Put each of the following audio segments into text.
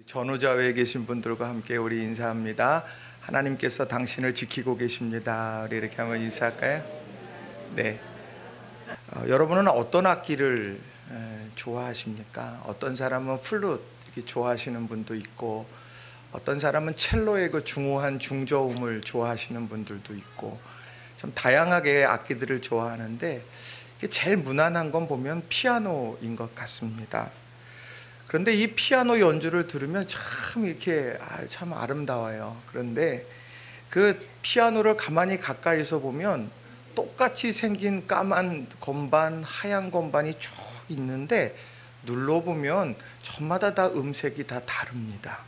전후좌우에 계신 분들과 함께 우리 인사합니다. 하나님께서 당신을 지키고 계십니다. 우리 이렇게 한번 인사할까요? 네. 여러분은 어떤 악기를 좋아하십니까? 어떤 사람은 플룻 이렇게 좋아하시는 분도 있고, 어떤 사람은 첼로의 그 중후한 중저음을 좋아하시는 분들도 있고, 참 다양하게 악기들을 좋아하는데 제일 무난한 건 보면 피아노인 것 같습니다. 그런데 이 피아노 연주를 들으면 참 이렇게 참 아름다워요. 그런데 그 피아노를 가만히 가까이서 보면 똑같이 생긴 까만 건반, 하얀 건반이 쭉 있는데 눌러보면 저마다 다 음색이 다 다릅니다.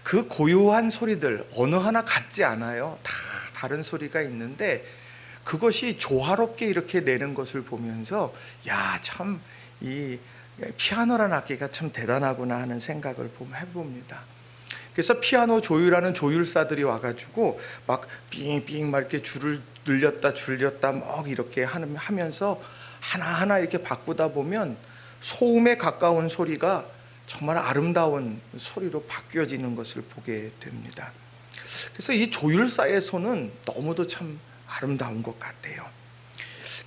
그 고유한 소리들 어느 하나 같지 않아요. 다 다른 소리가 있는데 그것이 조화롭게 이렇게 내는 것을 보면서 참 이 피아노라는 악기가 참 대단하구나 하는 생각을 해봅니다. 그래서 피아노 조율하는 조율사들이 와가지고 막 빙빙 막 이렇게 줄을 늘렸다 줄였다 막 이렇게 하면서 하나하나 이렇게 바꾸다 보면 소음에 가까운 소리가 정말 아름다운 소리로 바뀌어지는 것을 보게 됩니다. 그래서 이 조율사의 손은 너무도 참 아름다운 것 같아요.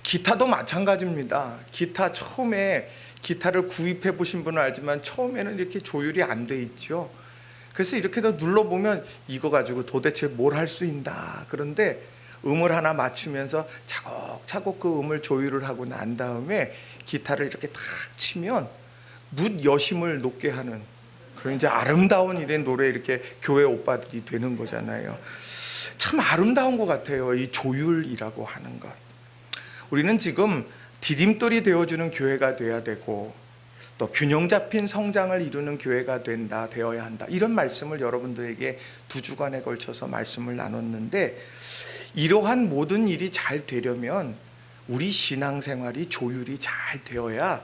기타도 마찬가지입니다. 기타 처음에 기타를 구입해 보신 분은 알지만 처음에는 이렇게 조율이 안 돼 있죠. 그래서 이렇게 눌러보면 이거 가지고 도대체 뭘 할 수 있나. 그런데 음을 하나 맞추면서 차곡차곡 그 음을 조율을 하고 난 다음에 기타를 이렇게 탁 치면 묻 여심을 높게 하는 그런 이제 아름다운 이런 노래 이렇게 교회 오빠들이 되는 거잖아요. 참 아름다운 것 같아요. 이 조율이라고 하는 것. 우리는 지금 디딤돌이 되어주는 교회가 돼야 되고 또 균형 잡힌 성장을 이루는 교회가 되어야 한다. 이런 말씀을 여러분들에게 2주간에 걸쳐서 말씀을 나눴는데 이러한 모든 일이 잘 되려면 우리 신앙생활이 조율이 잘 되어야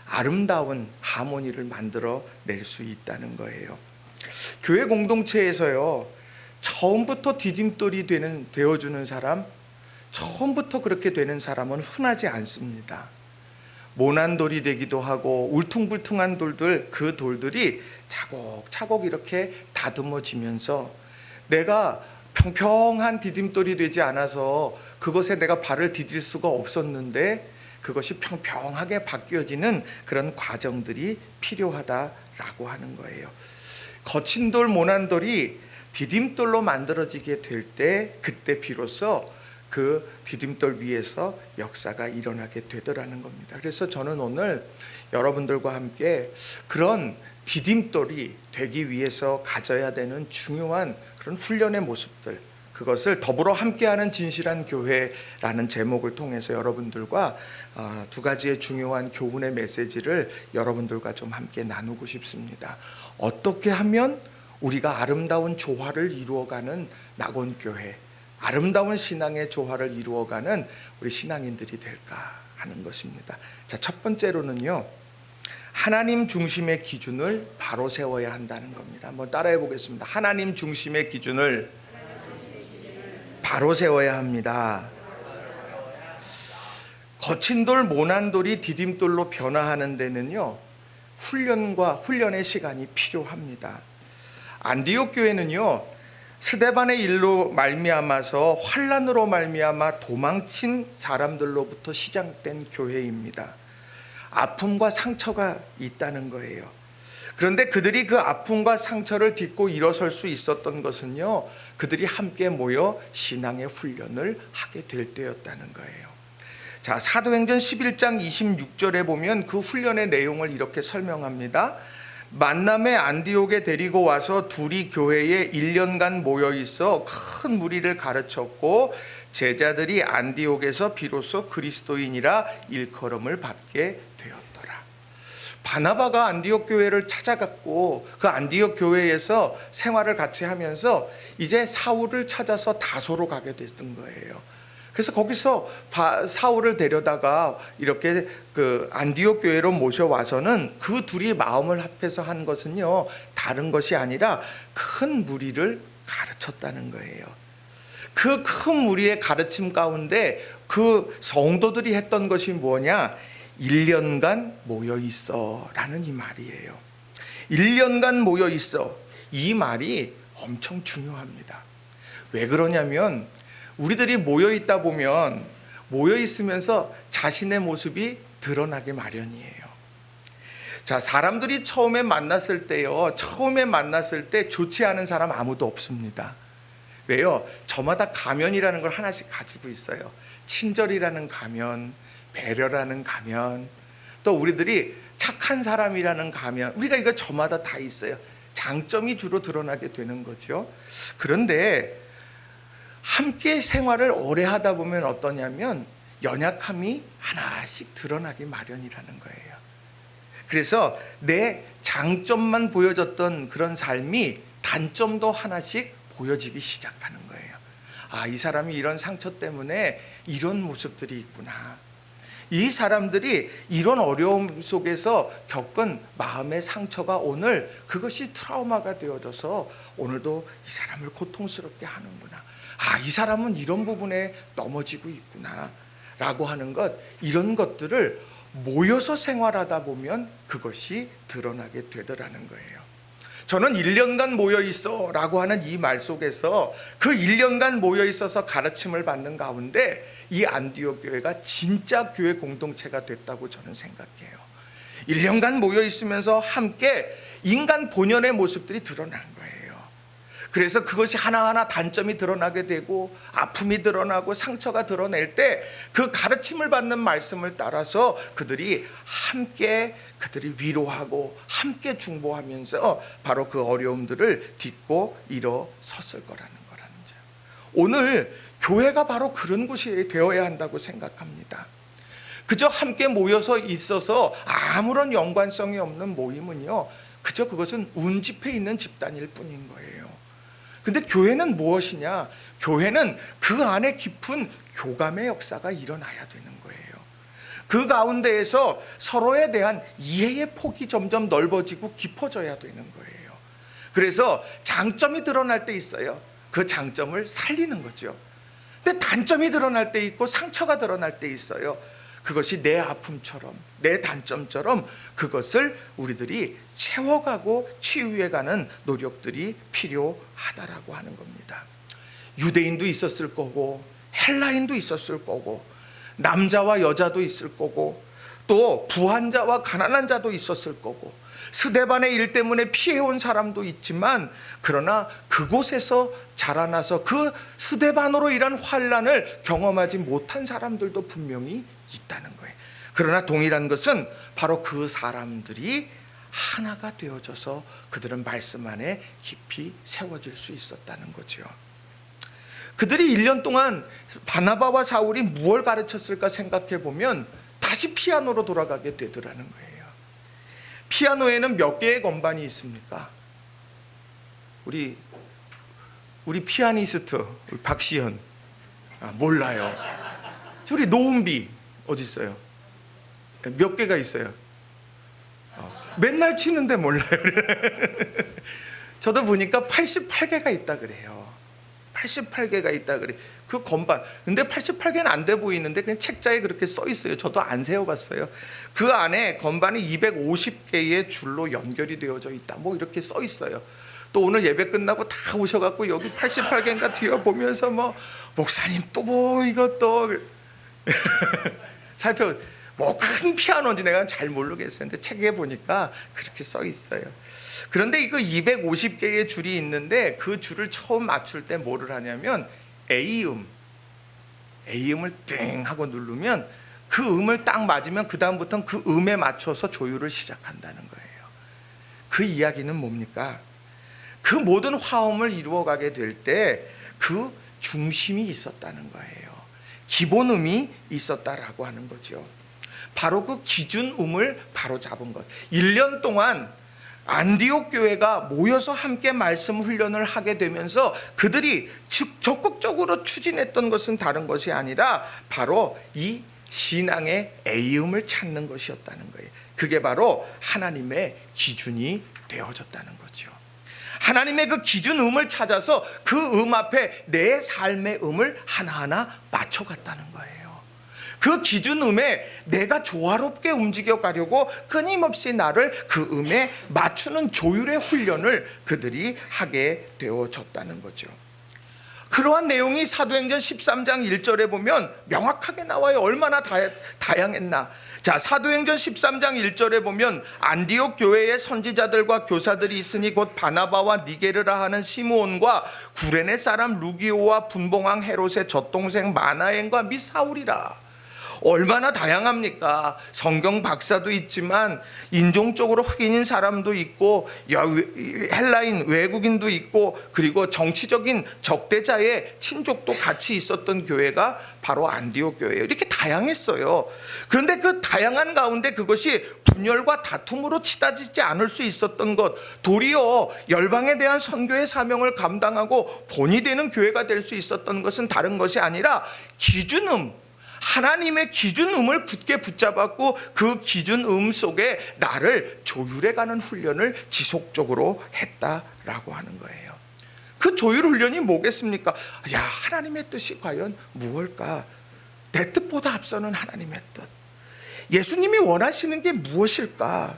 아름다운 하모니를 만들어 낼 수 있다는 거예요. 교회 공동체에서요, 처음부터 디딤돌이 되어주는 사람, 처음부터 그렇게 되는 사람은 흔하지 않습니다. 모난 돌이 되기도 하고 울퉁불퉁한 돌들, 그 돌들이 차곡차곡 이렇게 다듬어지면서 내가 평평한 디딤돌이 되지 않아서 그것에 내가 발을 디딜 수가 없었는데 그것이 평평하게 바뀌어지는 그런 과정들이 필요하다라고 하는 거예요. 거친 돌, 모난 돌이 디딤돌로 만들어지게 될 때 그때 비로소 그 디딤돌 위에서 역사가 일어나게 되더라는 겁니다. 그래서 저는 오늘 여러분들과 함께 그런 디딤돌이 되기 위해서 가져야 되는 중요한 그런 훈련의 모습들, 그것을 더불어 함께하는 진실한 교회라는 제목을 통해서 여러분들과 2가지의 중요한 교훈의 메시지를 여러분들과 좀 함께 나누고 싶습니다. 어떻게 하면 우리가 아름다운 조화를 이루어가는 낙원교회, 아름다운 신앙의 조화를 이루어가는 우리 신앙인들이 될까 하는 것입니다. 자, 첫 번째로는요, 하나님 중심의 기준을 바로 세워야 한다는 겁니다. 한번 따라해 보겠습니다. 하나님 중심의 기준을 바로 세워야 합니다. 거친 돌, 모난 돌이 디딤돌로 변화하는 데는요, 훈련의 시간이 필요합니다. 안디옥 교회는요, 스데반의 일로 말미암아서 환난으로 말미암아 도망친 사람들로부터 시작된 교회입니다. 아픔과 상처가 있다는 거예요. 그런데 그들이 그 아픔과 상처를 딛고 일어설 수 있었던 것은요, 그들이 함께 모여 신앙의 훈련을 하게 될 때였다는 거예요. 자, 사도행전 11장 26절에 보면 그 훈련의 내용을 이렇게 설명합니다. 만남의 안디옥에 데리고 와서 둘이 교회에 1년간 모여 있어 큰 무리를 가르쳤고 제자들이 안디옥에서 비로소 그리스도인이라 일컬음을 받게 되었더라. 바나바가 안디옥 교회를 찾아갔고 그 안디옥 교회에서 생활을 같이 하면서 이제 사울을 찾아서 다소로 가게 됐던 거예요. 그래서 거기서 사울을 데려다가 이렇게 그 안디옥 교회로 모셔와서는 그 둘이 마음을 합해서 한 것은요, 다른 것이 아니라 큰 무리를 가르쳤다는 거예요. 그 큰 무리의 가르침 가운데 그 성도들이 했던 것이 뭐냐? 1년간 모여 있어 라는 이 말이에요. 1년간 모여 있어. 이 말이 엄청 중요합니다. 왜 그러냐면 우리들이 모여 있다 보면 모여 있으면서 자신의 모습이 드러나기 마련이에요. 자, 사람들이 처음에 만났을 때 좋지 않은 사람 아무도 없습니다. 왜요? 저마다 가면이라는 걸 하나씩 가지고 있어요. 친절이라는 가면, 배려라는 가면, 또 우리들이 착한 사람이라는 가면, 우리가 이거 저마다 다 있어요. 장점이 주로 드러나게 되는 거죠. 그런데 함께 생활을 오래 하다 보면 어떠냐면 연약함이 하나씩 드러나기 마련이라는 거예요. 그래서 내 장점만 보여줬던 그런 삶이 단점도 하나씩 보여지기 시작하는 거예요. 아, 이 사람이 이런 상처 때문에 이런 모습들이 있구나. 이 사람들이 이런 어려움 속에서 겪은 마음의 상처가 오늘 그것이 트라우마가 되어져서 오늘도 이 사람을 고통스럽게 하는구나. 아, 이 사람은 이런 부분에 넘어지고 있구나 라고 하는 것, 이런 것들을 모여서 생활하다 보면 그것이 드러나게 되더라는 거예요. 저는 1년간 모여 있어 라고 하는 이 말 속에서 그 1년간 모여 있어서 가르침을 받는 가운데 이 안디옥 교회가 진짜 교회 공동체가 됐다고 저는 생각해요. 1년간 모여 있으면서 함께 인간 본연의 모습들이 드러난 거예요. 그래서 그것이 하나하나 단점이 드러나게 되고 아픔이 드러나고 상처가 드러낼 때 그 가르침을 받는 말씀을 따라서 그들이 위로하고 함께 중보하면서 바로 그 어려움들을 딛고 일어섰을 거라는 거죠. 오늘 교회가 바로 그런 곳이 되어야 한다고 생각합니다. 그저 함께 모여서 있어서 아무런 연관성이 없는 모임은요, 그저 그것은 운집해 있는 집단일 뿐인 거예요. 근데 교회는 무엇이냐? 교회는 그 안에 깊은 교감의 역사가 일어나야 되는 거예요. 그 가운데에서 서로에 대한 이해의 폭이 점점 넓어지고 깊어져야 되는 거예요. 그래서 장점이 드러날 때 있어요. 그 장점을 살리는 거죠. 근데 단점이 드러날 때 있고 상처가 드러날 때 있어요. 그것이 내 아픔처럼, 내 단점처럼 그것을 우리들이 채워가고 치유해가는 노력들이 필요하다라고 하는 겁니다. 유대인도 있었을 거고 헬라인도 있었을 거고 남자와 여자도 있을 거고 또 부한 자와 가난한 자도 있었을 거고 스데반의 일 때문에 피해온 사람도 있지만, 그러나 그곳에서 자라나서 그 스데반으로 인한 환난을 경험하지 못한 사람들도 분명히 있다는 거예요. 그러나 동일한 것은 바로 그 사람들이 하나가 되어져서 그들은 말씀 안에 깊이 세워질 수 있었다는 거죠. 그들이 1년 동안 바나바와 사울이 무엇을 가르쳤을까 생각해 보면 다시 피아노로 돌아가게 되더라는 거예요. 피아노에는 몇 개의 건반이 있습니까? 우리 피아니스트 우리 박시현, 몰라요. 우리 노은비 어디 있어요? 몇 개가 있어요? 맨날 치는데 몰라요. 저도 보니까 88개가 있다 그래요. 88개가 있다 그래. 그 건반. 근데 88개는 안 돼 보이는데 그냥 책자에 그렇게 써 있어요. 저도 안 세어봤어요. 그 안에 건반이 250개의 줄로 연결이 되어져 있다. 뭐 이렇게 써 있어요. 또 오늘 예배 끝나고 다 오셔갖고 여기 88개인가 뒤에 보면서 뭐 목사님 또 뭐 이것도 살펴. 뭐 큰 피아노인지 내가 잘 모르겠었는데 책에 보니까 그렇게 써 있어요. 그런데 이거 250개의 줄이 있는데 그 줄을 처음 맞출 때 뭐를 하냐면 A음을 띵 하고 누르면 그 음을 딱 맞으면 그 다음부터는 그 음에 맞춰서 조율을 시작한다는 거예요. 그 이야기는 뭡니까? 그 모든 화음을 이루어가게 될 때 그 중심이 있었다는 거예요. 기본음이 있었다라고 하는 거죠. 바로 그 기준음을 바로 잡은 것. 1년 동안 안디옥 교회가 모여서 함께 말씀 훈련을 하게 되면서 그들이 적극적으로 추진했던 것은 다른 것이 아니라 바로 이 신앙의 A음을 찾는 것이었다는 거예요. 그게 바로 하나님의 기준이 되어졌다는 거죠. 하나님의 그 기준음을 찾아서 그 음 앞에 내 삶의 음을 하나하나 맞춰갔다는 거예요. 그 기준음에 내가 조화롭게 움직여 가려고 끊임없이 나를 그 음에 맞추는 조율의 훈련을 그들이 하게 되어졌다는 거죠. 그러한 내용이 사도행전 13장 1절에 보면 명확하게 나와요. 얼마나 다양했나. 자, 사도행전 13장 1절에 보면 안디옥 교회에 선지자들과 교사들이 있으니 곧 바나바와 니게르라 하는 시므온과 구레네 사람 루기오와 분봉왕 헤롯의 젖동생 마나엔과 및 사울이라. 얼마나 다양합니까? 성경 박사도 있지만 인종적으로 흑인인 사람도 있고 헬라인 외국인도 있고 그리고 정치적인 적대자의 친족도 같이 있었던 교회가 바로 안디옥 교회예요. 이렇게 다양했어요. 그런데 그 다양한 가운데 그것이 분열과 다툼으로 치닫지 않을 수 있었던 것, 도리어 열방에 대한 선교의 사명을 감당하고 본이 되는 교회가 될 수 있었던 것은 다른 것이 아니라 기준음, 하나님의 기준음을 굳게 붙잡았고 그 기준음 속에 나를 조율해가는 훈련을 지속적으로 했다라고 하는 거예요. 그 조율 훈련이 뭐겠습니까? 야, 하나님의 뜻이 과연 무엇일까? 내 뜻보다 앞서는 하나님의 뜻. 예수님이 원하시는 게 무엇일까?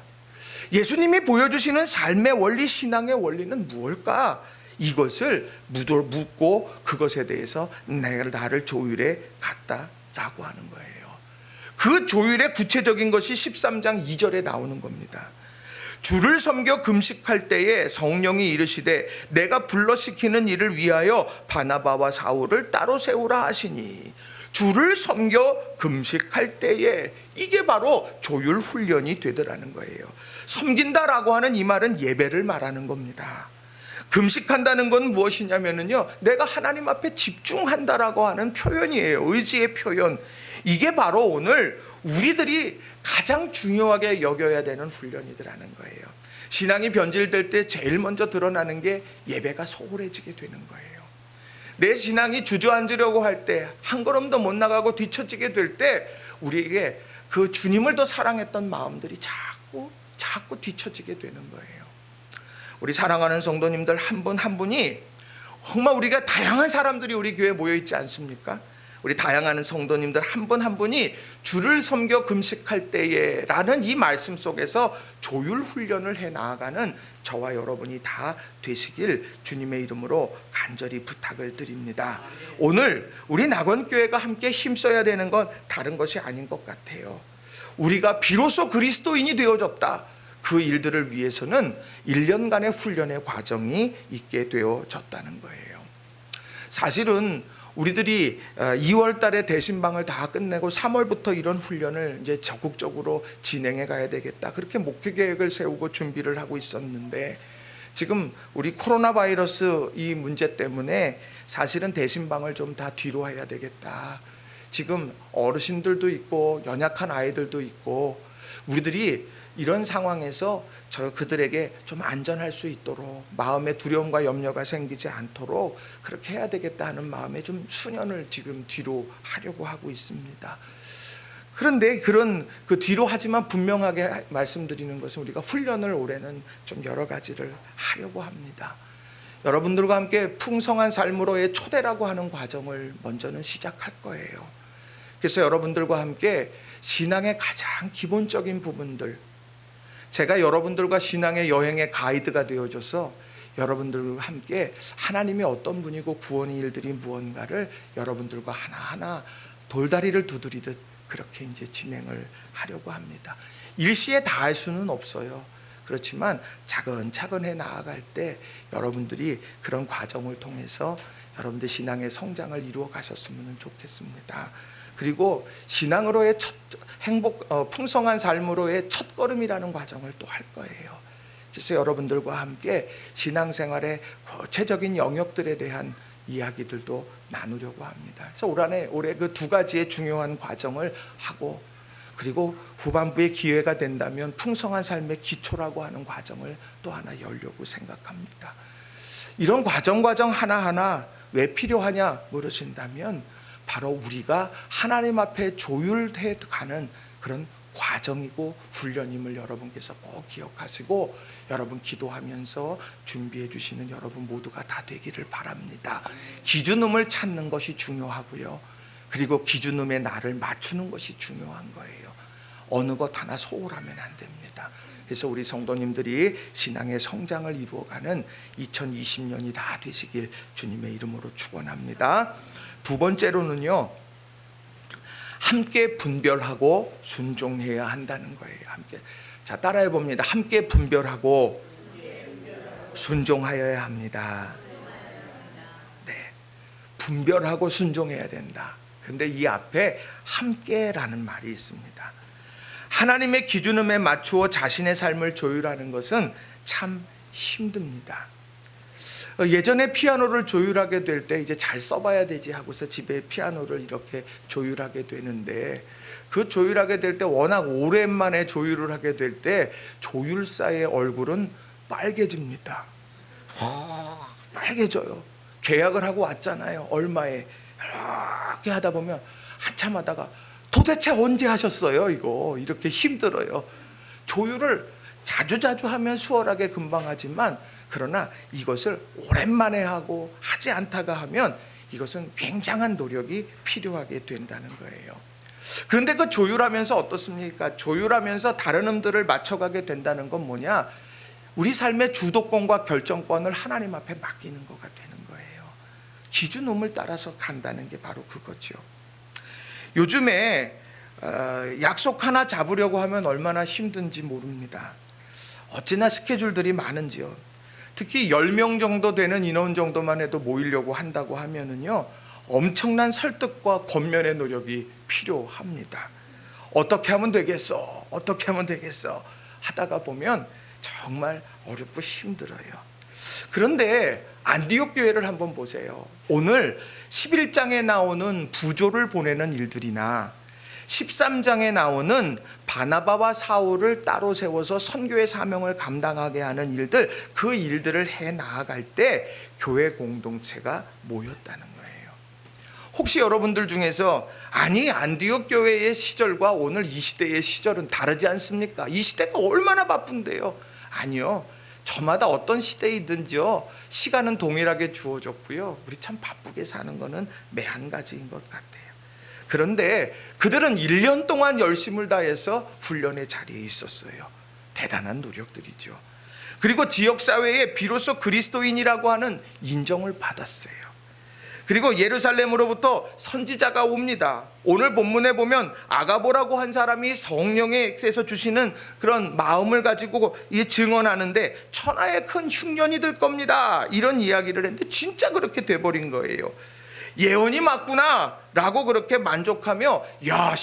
예수님이 보여주시는 삶의 원리, 신앙의 원리는 무엇일까? 이것을 묻고 그것에 대해서 나를 조율해 갔다 라고 하는 거예요. 그 조율의 구체적인 것이 13장 2절에 나오는 겁니다. 주를 섬겨 금식할 때에 성령이 이르시되 내가 불러시키는 일을 위하여 바나바와 사울을 따로 세우라 하시니, 주를 섬겨 금식할 때에, 이게 바로 조율 훈련이 되더라는 거예요. 섬긴다라고 하는 이 말은 예배를 말하는 겁니다. 금식한다는 건 무엇이냐면요, 내가 하나님 앞에 집중한다라고 하는 표현이에요. 의지의 표현. 이게 바로 오늘 우리들이 가장 중요하게 여겨야 되는 훈련이더라는 거예요. 신앙이 변질될 때 제일 먼저 드러나는 게 예배가 소홀해지게 되는 거예요. 내 신앙이 주저앉으려고 할 때, 한 걸음도 못 나가고 뒤처지게 될 때 우리에게 그 주님을 더 사랑했던 마음들이 자꾸 뒤처지게 되는 거예요. 우리 사랑하는 성도님들 한 분 한 분이, 정말 우리가 다양한 사람들이 우리 교회에 모여 있지 않습니까? 우리 다양한 성도님들 한 분 한 분이 주를 섬겨 금식할 때에 라는 이 말씀 속에서 조율 훈련을 해 나아가는 저와 여러분이 다 되시길 주님의 이름으로 간절히 부탁을 드립니다. 오늘 우리 낙원교회가 함께 힘써야 되는 건 다른 것이 아닌 것 같아요. 우리가 비로소 그리스도인이 되어졌다. 그 일들을 위해서는 1년간의 훈련의 과정이 있게 되어졌다는 거예요. 사실은 우리들이 2월 달에 대신방을 다 끝내고 3월부터 이런 훈련을 이제 적극적으로 진행해 가야 되겠다, 그렇게 목회 계획을 세우고 준비를 하고 있었는데, 지금 우리 코로나 바이러스 이 문제 때문에 사실은 대신방을 좀 다 뒤로 해야 되겠다. 지금 어르신들도 있고 연약한 아이들도 있고, 우리들이 이런 상황에서 그들에게 좀 안전할 수 있도록, 마음의 두려움과 염려가 생기지 않도록 그렇게 해야 되겠다 하는 마음에 좀 수년을 지금 뒤로 하려고 하고 있습니다. 그런데 그런 그 뒤로 하지만 분명하게 말씀드리는 것은, 우리가 훈련을 올해는 좀 여러 가지를 하려고 합니다. 여러분들과 함께 풍성한 삶으로의 초대라고 하는 과정을 먼저는 시작할 거예요. 그래서 여러분들과 함께 신앙의 가장 기본적인 부분들, 제가 여러분들과 신앙의 여행의 가이드가 되어줘서 여러분들과 함께 하나님이 어떤 분이고 구원의 일들이 무언가를 여러분들과 하나하나 돌다리를 두드리듯 그렇게 이제 진행을 하려고 합니다. 일시에 다 할 수는 없어요. 그렇지만 차근차근 해 나아갈 때 여러분들이 그런 과정을 통해서 여러분들 신앙의 성장을 이루어 가셨으면 좋겠습니다. 그리고 신앙으로의 풍성한 삶으로의 첫걸음이라는 과정을 또 할 거예요. 그래서 여러분들과 함께 신앙생활의 구체적인 영역들에 대한 이야기들도 나누려고 합니다. 그래서 올해 그 두 가지의 중요한 과정을 하고, 그리고 후반부에 기회가 된다면 풍성한 삶의 기초라고 하는 과정을 또 하나 열려고 생각합니다. 이런 과정 하나하나 왜 필요하냐 물으신다면, 바로 우리가 하나님 앞에 조율해 가는 그런 과정이고 훈련임을 여러분께서 꼭 기억하시고, 여러분 기도하면서 준비해 주시는 여러분 모두가 다 되기를 바랍니다. 기준음을 찾는 것이 중요하고요. 그리고 기준음에 나를 맞추는 것이 중요한 거예요. 어느 것 하나 소홀하면 안 됩니다. 그래서 우리 성도님들이 신앙의 성장을 이루어가는 2020년이 다 되시길 주님의 이름으로 축원합니다. 두 번째로는요, 함께 분별하고 순종해야 한다는 거예요. 함께. 자, 따라해 봅니다. 함께 분별하고 순종하여야 합니다. 네, 분별하고 순종해야 된다. 근데 이 앞에 함께라는 말이 있습니다. 하나님의 기준음에 맞추어 자신의 삶을 조율하는 것은 참 힘듭니다. 예전에 피아노를 조율하게 될 때 이제 잘 써봐야 되지 하고서 집에 피아노를 이렇게 조율하게 되는데, 그 조율하게 될 때 워낙 오랜만에 조율을 하게 될 때 조율사의 얼굴은 빨개집니다. 빨개져요. 계약을 하고 왔잖아요. 얼마에. 이렇게 하다 보면 한참 하다가 도대체 언제 하셨어요? 이거 이렇게 힘들어요. 조율을 자주자주 하면 수월하게 금방 하지만, 그러나 이것을 오랜만에 하고 하지 않다가 하면 이것은 굉장한 노력이 필요하게 된다는 거예요. 그런데 그 조율하면서 어떻습니까? 조율하면서 다른 음들을 맞춰가게 된다는 건 뭐냐? 우리 삶의 주도권과 결정권을 하나님 앞에 맡기는 거가 되는 거예요. 기준음을 따라서 간다는 게 바로 그거죠. 요즘에 약속 하나 잡으려고 하면 얼마나 힘든지 모릅니다. 어찌나 스케줄들이 많은지요. 특히 10명 정도 되는 인원 정도만 해도 모이려고 한다고 하면은요, 엄청난 설득과 권면의 노력이 필요합니다. 어떻게 하면 되겠어? 어떻게 하면 되겠어? 하다가 보면 정말 어렵고 힘들어요. 그런데 안디옥 교회를 한번 보세요. 오늘 11장에 나오는 부조를 보내는 일들이나 13장에 나오는 바나바와 사울을 따로 세워서 선교의 사명을 감당하게 하는 일들, 그 일들을 해 나아갈 때 교회 공동체가 모였다는 거예요. 혹시 여러분들 중에서 아니 안디옥 교회의 시절과 오늘 이 시대의 시절은 다르지 않습니까? 이 시대가 얼마나 바쁜데요? 아니요. 저마다 어떤 시대이든지요, 시간은 동일하게 주어졌고요, 우리 참 바쁘게 사는 거는 매한가지인 것 같아요. 그런데 그들은 1년 동안 열심을 다해서 훈련의 자리에 있었어요. 대단한 노력들이죠. 그리고 지역사회에 비로소 그리스도인이라고 하는 인정을 받았어요. 그리고 예루살렘으로부터 선지자가 옵니다. 오늘 본문에 보면 아가보라고 한 사람이 성령에서 주시는 그런 마음을 가지고 증언하는데, 천하의 큰 흉년이 들 겁니다, 이런 이야기를 했는데 진짜 그렇게 돼버린 거예요. 예언이 맞구나 라고 그렇게 만족하며, 야,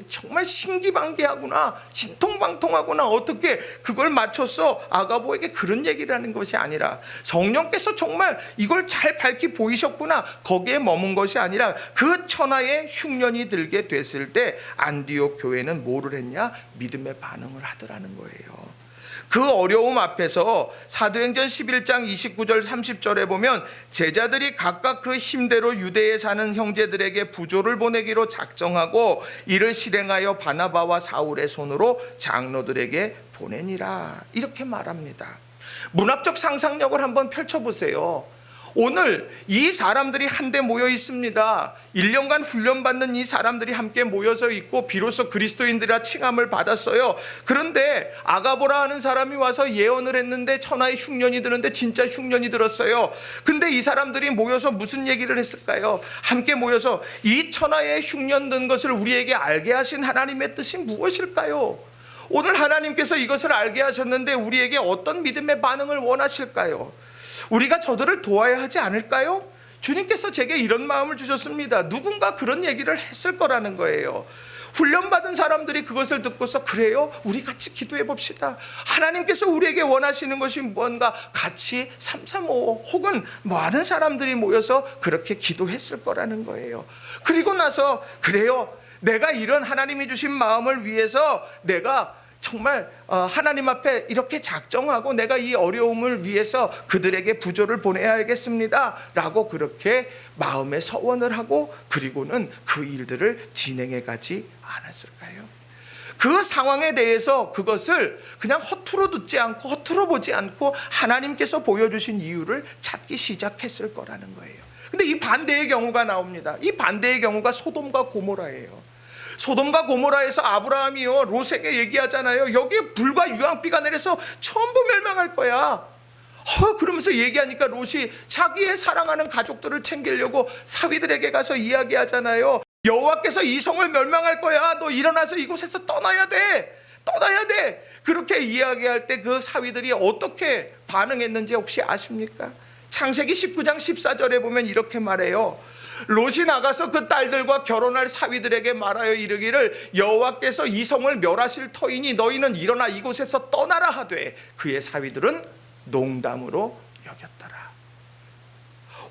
정말 신기방기하구나, 신통방통하구나, 어떻게 그걸 맞춰서 아가보에게 그런 얘기를 하는 것이 아니라, 성령께서 정말 이걸 잘 밝히 보이셨구나, 거기에 머문 것이 아니라 그 천하의 흉년이 들게 됐을 때 안디옥 교회는 뭐를 했냐? 믿음의 반응을 하더라는 거예요. 그 어려움 앞에서 사도행전 11장 29절 30절에 보면 제자들이 각각 그 힘대로 유대에 사는 형제들에게 부조를 보내기로 작정하고 이를 실행하여 바나바와 사울의 손으로 장로들에게 보내니라, 이렇게 말합니다. 문학적 상상력을 한번 펼쳐보세요. 오늘 이 사람들이 한데 모여 있습니다. 1년간 훈련받는 이 사람들이 함께 모여서 있고 비로소 그리스도인들이라 칭함을 받았어요. 그런데 아가보라 하는 사람이 와서 예언을 했는데 천하의 흉년이 드는데 진짜 흉년이 들었어요. 근데 이 사람들이 모여서 무슨 얘기를 했을까요? 함께 모여서 이 천하의 흉년 든 것을 우리에게 알게 하신 하나님의 뜻이 무엇일까요? 오늘 하나님께서 이것을 알게 하셨는데 우리에게 어떤 믿음의 반응을 원하실까요? 우리가 저들을 도와야 하지 않을까요? 주님께서 제게 이런 마음을 주셨습니다. 누군가 그런 얘기를 했을 거라는 거예요. 훈련받은 사람들이 그것을 듣고서, 그래요? 우리 같이 기도해 봅시다. 하나님께서 우리에게 원하시는 것이 뭔가 같이 335 혹은 많은 사람들이 모여서 그렇게 기도했을 거라는 거예요. 그리고 나서, 그래요, 내가 이런 하나님이 주신 마음을 위해서 내가 정말 하나님 앞에 이렇게 작정하고 내가 이 어려움을 위해서 그들에게 부조를 보내야겠습니다 라고 그렇게 마음에 서원을 하고, 그리고는 그 일들을 진행해 가지 않았을까요? 그 상황에 대해서 그것을 그냥 허투루 듣지 않고 허투루 보지 않고 하나님께서 보여주신 이유를 찾기 시작했을 거라는 거예요. 근데 이 반대의 경우가 나옵니다. 이 반대의 경우가 소돔과 고모라예요. 소돔과 고모라에서 아브라함이요 롯에게 얘기하잖아요. 여기에 불과 유황비가 내려서 전부 멸망할 거야. 그러면서 얘기하니까 롯이 자기의 사랑하는 가족들을 챙기려고 사위들에게 가서 이야기하잖아요. 여호와께서 이 성을 멸망할 거야. 너 일어나서 이곳에서 떠나야 돼. 떠나야 돼. 그렇게 이야기할 때 그 사위들이 어떻게 반응했는지 혹시 아십니까? 창세기 19장 14절에 보면 이렇게 말해요. 롯이 나가서 그 딸들과 결혼할 사위들에게 말하여 이르기를 여호와께서 이 성을 멸하실 터이니 너희는 일어나 이곳에서 떠나라 하되 그의 사위들은 농담으로 여겼더라.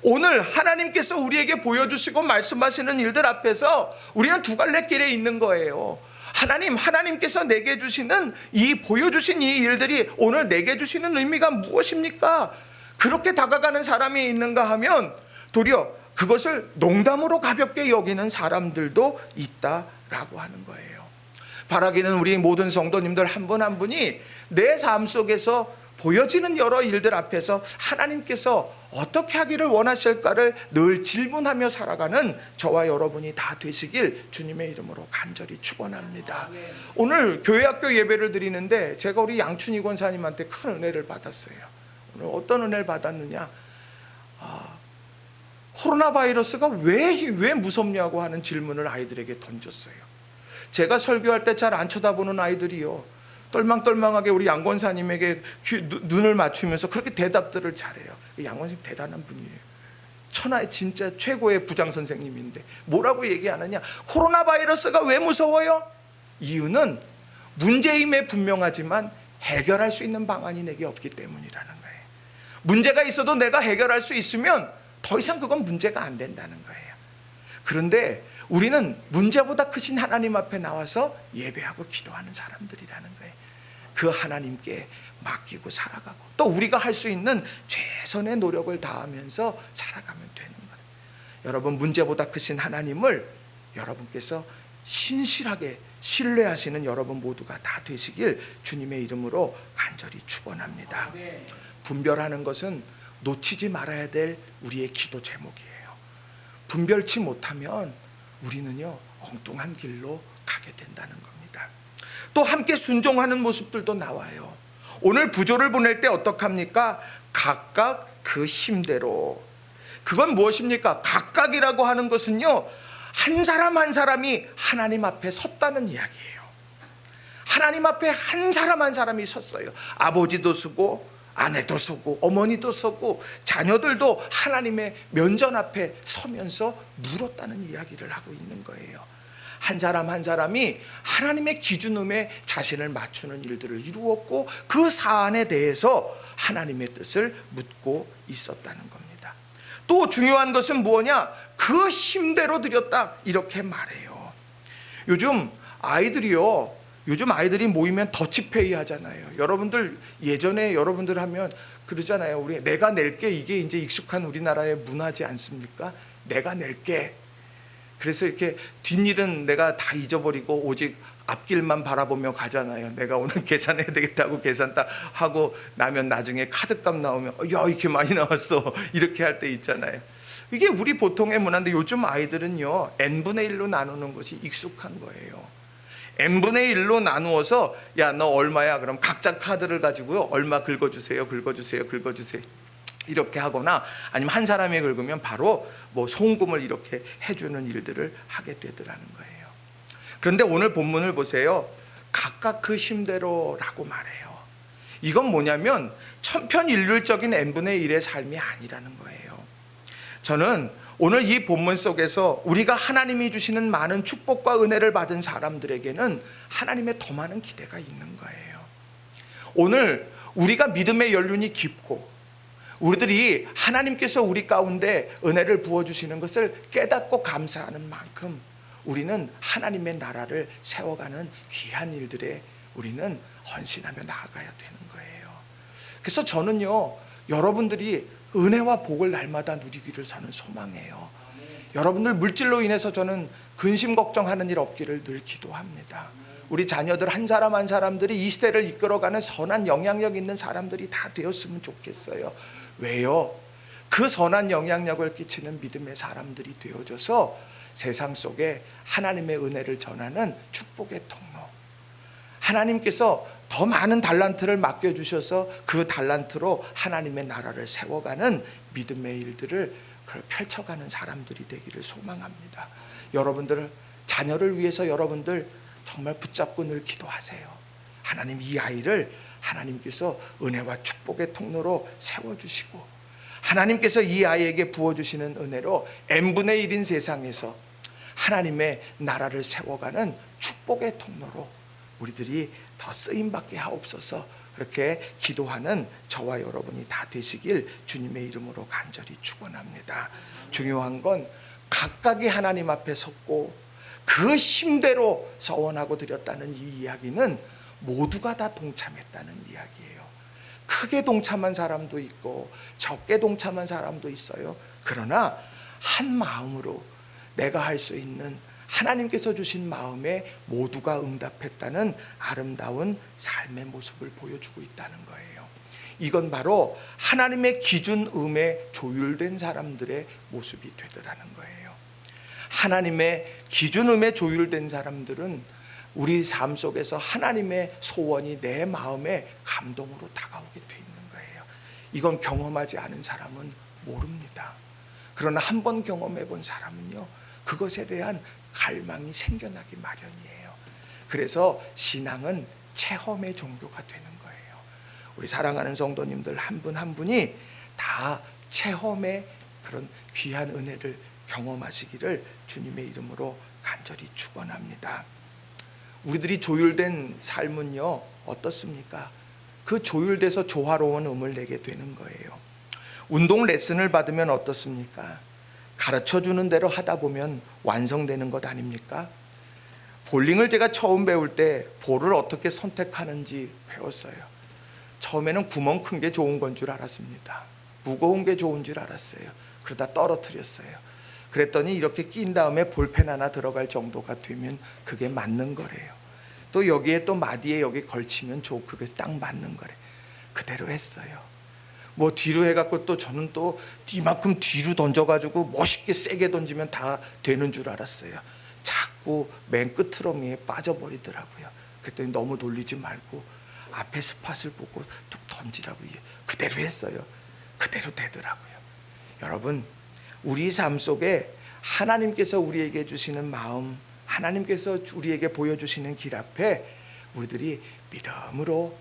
오늘 하나님께서 우리에게 보여주시고 말씀하시는 일들 앞에서 우리는 두 갈래 길에 있는 거예요. 하나님께서 내게 주시는 보여주신 이 일들이 오늘 내게 주시는 의미가 무엇입니까? 그렇게 다가가는 사람이 있는가 하면 도리어 그것을 농담으로 가볍게 여기는 사람들도 있다라고 하는 거예요. 바라기는 우리 모든 성도님들 한 분 한 분이 내 삶 속에서 보여지는 여러 일들 앞에서 하나님께서 어떻게 하기를 원하실까를 늘 질문하며 살아가는 저와 여러분이 다 되시길 주님의 이름으로 간절히 축원합니다. 오늘 교회학교 예배를 드리는데 제가 우리 양춘희 권사님한테 큰 은혜를 받았어요. 오늘 어떤 은혜를 받았느냐? 코로나 바이러스가 왜 무섭냐고 하는 질문을 아이들에게 던졌어요. 제가 설교할 때 잘 안 쳐다보는 아이들이요, 똘망똘망하게 우리 양 권사님에게 눈을 맞추면서 그렇게 대답들을 잘해요. 양 권사님 대단한 분이에요. 천하의 진짜 최고의 부장 선생님인데 뭐라고 얘기하느냐? 코로나 바이러스가 왜 무서워요? 이유는 문제임에 분명하지만 해결할 수 있는 방안이 내게 없기 때문이라는 거예요. 문제가 있어도 내가 해결할 수 있으면 더 이상 그건 문제가 안 된다는 거예요. 그런데 우리는 문제보다 크신 하나님 앞에 나와서 예배하고 기도하는 사람들이라는 거예요. 그 하나님께 맡기고 살아가고 또 우리가 할 수 있는 최선의 노력을 다하면서 살아가면 되는 거예요. 여러분, 문제보다 크신 하나님을 여러분께서 신실하게 신뢰하시는 여러분 모두가 다 되시길 주님의 이름으로 간절히 축원합니다. 분별하는 것은 놓치지 말아야 될 우리의 기도 제목이에요. 분별치 못하면 우리는요 엉뚱한 길로 가게 된다는 겁니다. 또 함께 순종하는 모습들도 나와요. 오늘 부조를 보낼 때 어떡합니까? 각각 그 힘대로. 그건 무엇입니까? 각각이라고 하는 것은요 한 사람 한 사람이 하나님 앞에 섰다는 이야기예요. 하나님 앞에 한 사람 한 사람이 섰어요. 아버지도 서고 아내도 서고 어머니도 서고 자녀들도 하나님의 면전 앞에 서면서 물었다는 이야기를 하고 있는 거예요. 한 사람 한 사람이 하나님의 기준음에 자신을 맞추는 일들을 이루었고 그 사안에 대해서 하나님의 뜻을 묻고 있었다는 겁니다. 또 중요한 것은 뭐냐? 그 힘대로 드렸다 이렇게 말해요. 요즘 아이들이 모이면 더치페이 하잖아요. 여러분들 예전에 여러분들 하면 그러잖아요. 우리 내가 낼게, 이게 이제 익숙한 우리나라의 문화지 않습니까? 내가 낼게. 그래서 이렇게 뒷일은 내가 다 잊어버리고 오직 앞길만 바라보며 가잖아요. 내가 오늘 계산해야 되겠다고 계산 딱 하고 나면 나중에 카드값 나오면 야 이렇게 많이 나왔어 이렇게 할 때 있잖아요. 이게 우리 보통의 문화인데 요즘 아이들은요 n분의 1로 나누는 것이 익숙한 거예요. n분의 1로 나누어서 야 너 얼마야? 그럼 각자 카드를 가지고요 얼마 긁어주세요 이렇게 하거나 아니면 한 사람이 긁으면 바로 뭐 송금을 이렇게 해주는 일들을 하게 되더라는 거예요. 그런데 오늘 본문을 보세요. 각각 그 힘대로라고 말해요. 이건 뭐냐면 천편일률적인 n분의 1의 삶이 아니라는 거예요. 저는 오늘 이 본문 속에서 우리가 하나님이 주시는 많은 축복과 은혜를 받은 사람들에게는 하나님의 더 많은 기대가 있는 거예요. 오늘 우리가 믿음의 연륜이 깊고 우리들이 하나님께서 우리 가운데 은혜를 부어주시는 것을 깨닫고 감사하는 만큼 우리는 하나님의 나라를 세워가는 귀한 일들에 우리는 헌신하며 나아가야 되는 거예요. 그래서 저는요 여러분들이 은혜와 복을 날마다 누리기를 저는 소망해요. 여러분들 물질로 인해서 저는 근심 걱정하는 일 없기를 늘 기도합니다. 우리 자녀들 한 사람 한 사람들이 이 시대를 이끌어가는 선한 영향력 있는 사람들이 다 되었으면 좋겠어요. 왜요? 그 선한 영향력을 끼치는 믿음의 사람들이 되어져서 세상 속에 하나님의 은혜를 전하는 축복의 통로, 하나님께서 더 많은 달란트를 맡겨주셔서 그 달란트로 하나님의 나라를 세워가는 믿음의 일들을 펼쳐가는 사람들이 되기를 소망합니다. 여러분들 자녀를 위해서 여러분들 정말 붙잡고 늘 기도하세요. 하나님 이 아이를 하나님께서 은혜와 축복의 통로로 세워주시고, 하나님께서 이 아이에게 부어주시는 은혜로 n분의 1인 세상에서 하나님의 나라를 세워가는 축복의 통로로 우리들이 더 쓰임받게 하옵소서. 그렇게 기도하는 저와 여러분이 다 되시길 주님의 이름으로 간절히 축원합니다. 중요한 건 각각이 하나님 앞에 섰고 그 힘대로 서원하고 드렸다는 이 이야기는 모두가 다 동참했다는 이야기예요. 크게 동참한 사람도 있고 적게 동참한 사람도 있어요. 그러나 한 마음으로 내가 할 수 있는 하나님께서 주신 마음에 모두가 응답했다는 아름다운 삶의 모습을 보여주고 있다는 거예요. 이건 바로 하나님의 기준음에 조율된 사람들의 모습이 되더라는 거예요. 하나님의 기준음에 조율된 사람들은 우리 삶 속에서 하나님의 소원이 내 마음에 감동으로 다가오게 돼 있는 거예요. 이건 경험하지 않은 사람은 모릅니다. 그러나 한 번 경험해 본 사람은요, 그것에 대한 갈망이 생겨나기 마련이에요. 그래서 신앙은 체험의 종교가 되는 거예요. 우리 사랑하는 성도님들 한 분 한 분이 다 체험의 그런 귀한 은혜를 경험하시기를 주님의 이름으로 간절히 축원합니다. 우리들이 조율된 삶은요 어떻습니까? 그 조율돼서 조화로운 음을 내게 되는 거예요. 운동 레슨을 받으면 어떻습니까? 가르쳐주는 대로 하다 보면 완성되는 것 아닙니까? 볼링을 제가 처음 배울 때 볼을 어떻게 선택하는지 배웠어요. 처음에는 구멍 큰 게 좋은 건 줄 알았습니다. 무거운 게 좋은 줄 알았어요. 그러다 떨어뜨렸어요. 그랬더니 이렇게 낀 다음에 볼펜 하나 들어갈 정도가 되면 그게 맞는 거래요. 또 여기에 또 마디에 여기 걸치면 그게 딱 맞는 거래. 그대로 했어요. 뭐 뒤로 해갖고 또 저는 또 이만큼 뒤로 던져가지고 멋있게 세게 던지면 다 되는 줄 알았어요. 자꾸 맨 끝으로미에 빠져버리더라고요. 그랬더니 너무 돌리지 말고 앞에 스팟을 보고 툭 던지라고 그대로 했어요. 그대로 되더라고요. 여러분, 우리 삶 속에 하나님께서 우리에게 주시는 마음, 하나님께서 우리에게 보여주시는 길 앞에 우리들이 믿음으로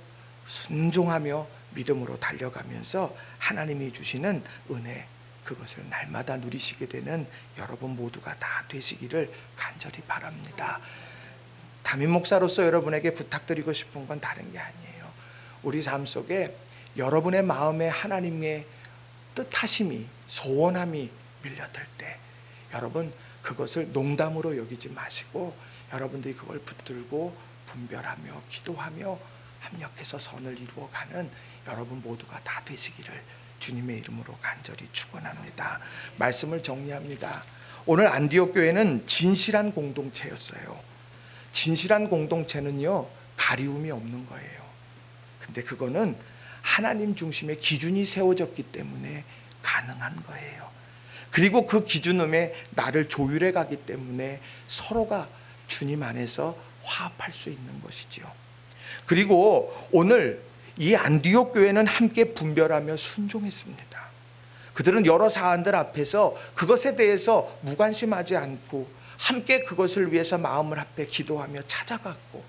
순종하며 믿음으로 달려가면서 하나님이 주시는 은혜, 그것을 날마다 누리시게 되는 여러분 모두가 다 되시기를 간절히 바랍니다. 담임 목사로서 여러분에게 부탁드리고 싶은 건 다른 게 아니에요. 우리 삶 속에 여러분의 마음에 하나님의 뜻하심이, 소원함이 밀려들 때 여러분 그것을 농담으로 여기지 마시고 여러분들이 그걸 붙들고 분별하며 기도하며 합력해서 선을 이루어가는 여러분 모두가 다 되시기를 주님의 이름으로 간절히 축원합니다. 말씀을 정리합니다. 오늘 안디옥 교회는 진실한 공동체였어요. 진실한 공동체는요 가리움이 없는 거예요. 근데 그거는 하나님 중심의 기준이 세워졌기 때문에 가능한 거예요. 그리고 그 기준음에 나를 조율해 가기 때문에 서로가 주님 안에서 화합할 수 있는 것이죠. 그리고 오늘 이 안디옥 교회는 함께 분별하며 순종했습니다. 그들은 여러 사안들 앞에서 그것에 대해서 무관심하지 않고 함께 그것을 위해서 마음을 합해 기도하며 찾아갔고,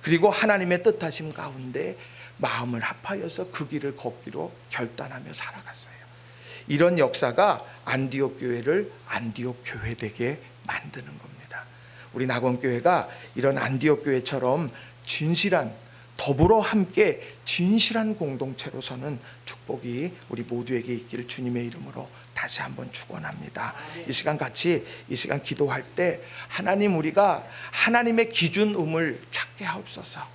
그리고 하나님의 뜻하심 가운데 마음을 합하여서 그 길을 걷기로 결단하며 살아갔어요. 이런 역사가 안디옥 교회를 안디옥 교회되게 만드는 겁니다. 우리 낙원교회가 이런 안디옥 교회처럼 진실한, 더불어 함께 진실한 공동체로 서는 축복이 우리 모두에게 있기를 주님의 이름으로 다시 한번 축원합니다. 이 시간 같이 이 시간 기도할 때 하나님, 우리가 하나님의 기준음을 찾게 하옵소서.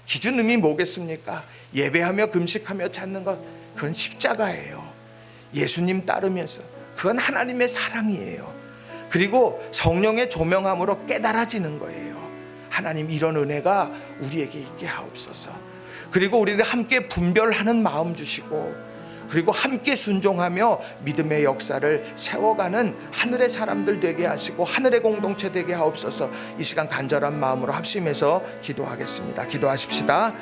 기준음이 뭐겠습니까? 예배하며 금식하며 찾는 것, 그건 십자가예요. 예수님 따르면서, 그건 하나님의 사랑이에요. 그리고 성령의 조명함으로 깨달아지는 거예요. 하나님, 이런 은혜가 우리에게 있게 하옵소서. 그리고 우리를 함께 분별하는 마음 주시고 그리고 함께 순종하며 믿음의 역사를 세워가는 하늘의 사람들 되게 하시고 하늘의 공동체 되게 하옵소서. 이 시간 간절한 마음으로 합심해서 기도하겠습니다. 기도하십시다.